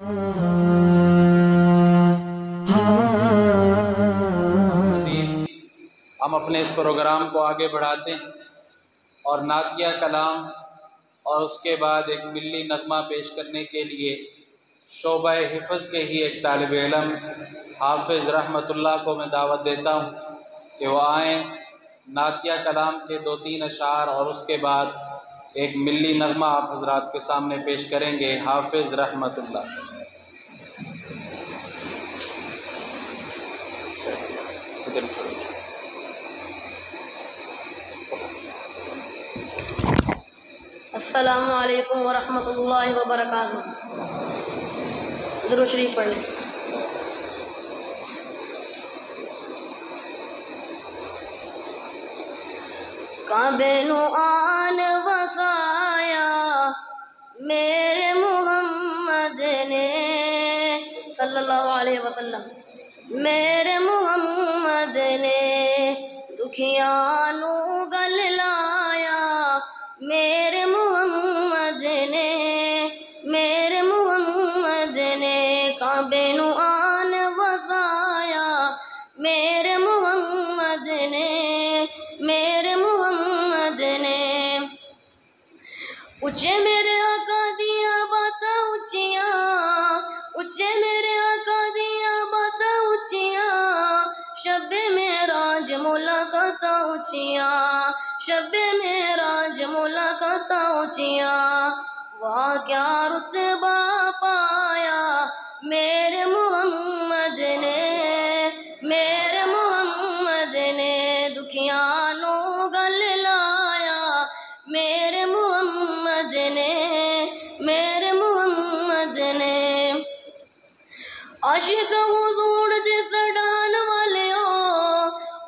ہم اپنے اس پروگرام کو آگے بڑھاتے ہیں اور نعتیہ کلام اور اس کے بعد ایک ملی نغمہ پیش کرنے کے لیے شعبہ حفظ کے ہی ایک طالب علم حافظ رحمت اللہ کو میں دعوت دیتا ہوں کہ وہ آئیں، نعتیہ کلام کے 2-3 اشعار اور اس کے بعد ایک ملی نغمہ آپ حضرات کے سامنے پیش کریں گے۔ حافظ رحمت اللہ۔ السلام علیکم ورحمۃ اللہ وبرکاتہ۔ درود شریف پڑھ لیں۔ کعبے نو آن وسایا میرے محمد نے صلی اللہ علیہ وسلم، میرے محمد نے دکھیاں نو گل لایا میرے محمد نے، میرے محمد نے کعبے نو آن وسایا میرے محمد نے، میرے محمد نے۔ اچھے میرے آقا دیا باتاں اچھیاں، اچھے میرے آقا دیا باتاں اچھیاں، شب معراج ملاقاتاں اچھیاں، شب معراج ملاقاتاں اچھیاں، وہاں کیا رتبہ پایا میرے محمد نے، میرے محمد نے دکھیاں نو گل لایا میرے محمد نے، میرے محمد نے۔ عاشق حضور دے سڈان والیو،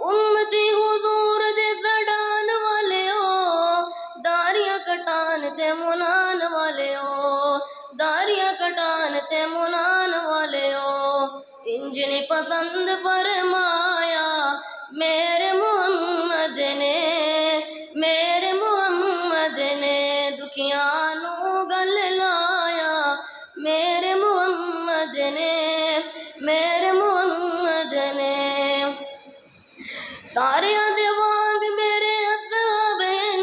امتی حضور دے سڈان والیو، داڑیاں کٹان تے منان والیو، داڑیاں کٹان تے منان والیو، انج نے پسند فرمایا میرے محمد نے، میرے محمد نے دکھیاں نو گل لایا میرے محمد نے، میرے محمد نے۔ تاریاں دے وانگ میرے اصحاب ہیں،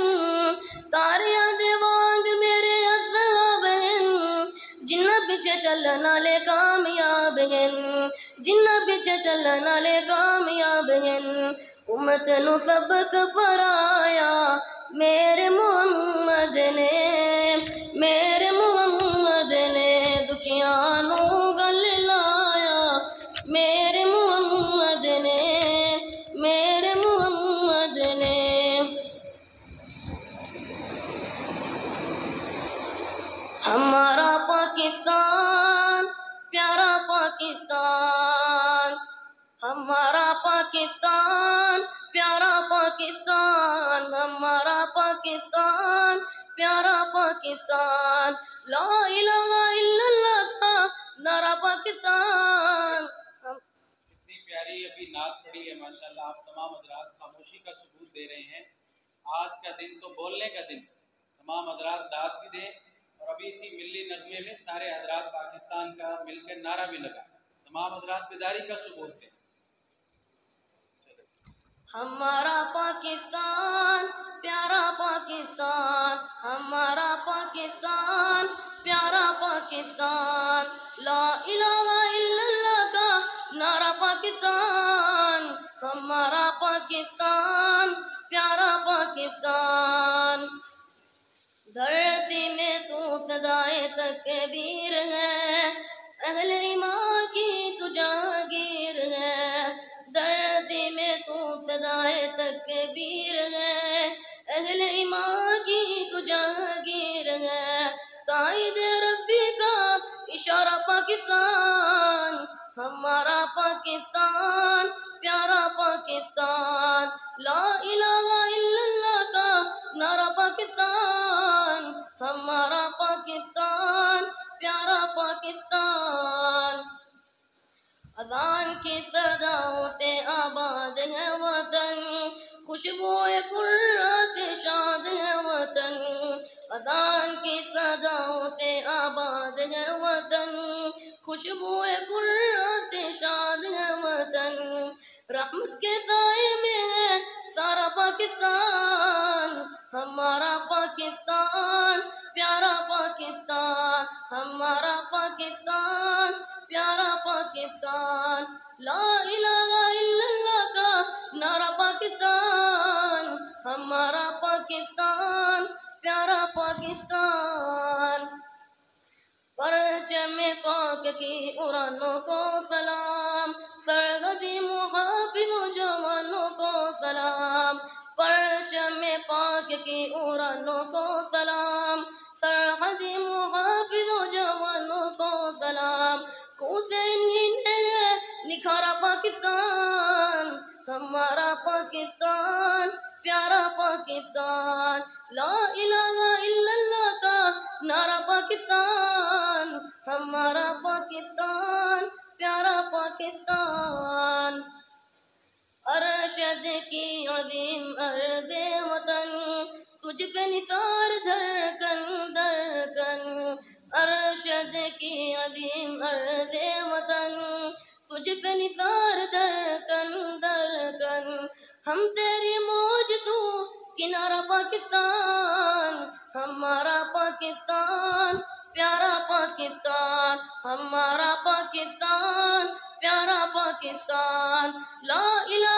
تاریاں دے وانگ میرے اصحاب ہیں، جنہ پیچھے چلن والے کامیاب ہیں، جنہ پیچھے چلن والے کامیاب ہیں، امت نو سبق پڑھایا میرے محمد نے، میرے محمد نے دکھیاں نو گل لایا میرے محمد نے، میرے محمد نے۔ ہمارا پاکستان پیارا پاکستان، ہمارا پاکستان پیارا پاکستان، ہمارا پاکستان پیارا پاکستان، لا الہ الا اللہ کا نعرہ پاکستان۔ اتنی پیاری ابھی نعت پڑھی ہے ماشاءاللہ، آپ تمام حضرات خاموشی کا ثبوت دے رہے ہیں۔ آج کا دن تو بولنے کا دن، تمام حضرات داد بھی دیں اور ابھی اسی ملی نغمے میں سارے حضرات پاکستان کا مل کے نعرہ بھی لگا، تمام حضرات بیداری کا ثبوت دیں۔ ہمارا پاکستان پیارا پاکستان، ہمارا پاکستان پیارا پاکستان، لا الہ الا اللہ کا نعرہ پاکستان، ہمارا پاکستان پیارا پاکستان۔ دھرتی میں تو فضائے تکبیر ہے، اہل ایمان کی تو جاگیر ہے، دھرتی میں تو فضائے تکبیر ہے، اہل ایمان کی تو جاگیر ہے، قائد ربی کا اشارہ پاکستان، ہمارا پاکستان پیارا پاکستان، لا الہ الا اللہ کا نعرہ پاکستان، ہمارا پاکستان پیارا پاکستان۔ اذان کی صداؤں سے آباد ہے وطن، خوشبوئے قرہ سے شاد ہے وطن، اذان کی صداؤں سے آباد ہے وطن، خوشبو قرۃ شاد ہے وطن، رحمت کے سائے میں ہے سارا پاکستان، ہمارا پاکستان پیارا پاکستان، ہمارا پاکستان پیارا پاکستان، لا الہ الا اللہ کا نعرہ پاکستان، ہمارا پاکستان پیارا پاکستان، پرچم پاک کی اڑانوں کو سلام، سرحدی محافظ جوانوں کو سلام، پرچم پاک کی اڑانوں کو سلام، سرحدی محافظ جوانوں کو سلام، خود انہیں نے نکھارا پاکستان، ہمارا پاکستان پیارا پاکستان، لا الہ الا اللہ کا نعرہ پاکستان، ہمارا پاکستان پیارا پاکستان، ارشد کی عظیم ارض وطن، تجھ پہ نثار دھڑکن دھڑکن، ارشد کی عظیم ارض وطن، تجھ پہ نثار دھڑکن دھڑکن، ہم تیری موج تو کنارہ پاکستان، ہمارا پاکستان پیارا پاکستان، ہمارا پاکستان پیارا پاکستان، لا الہ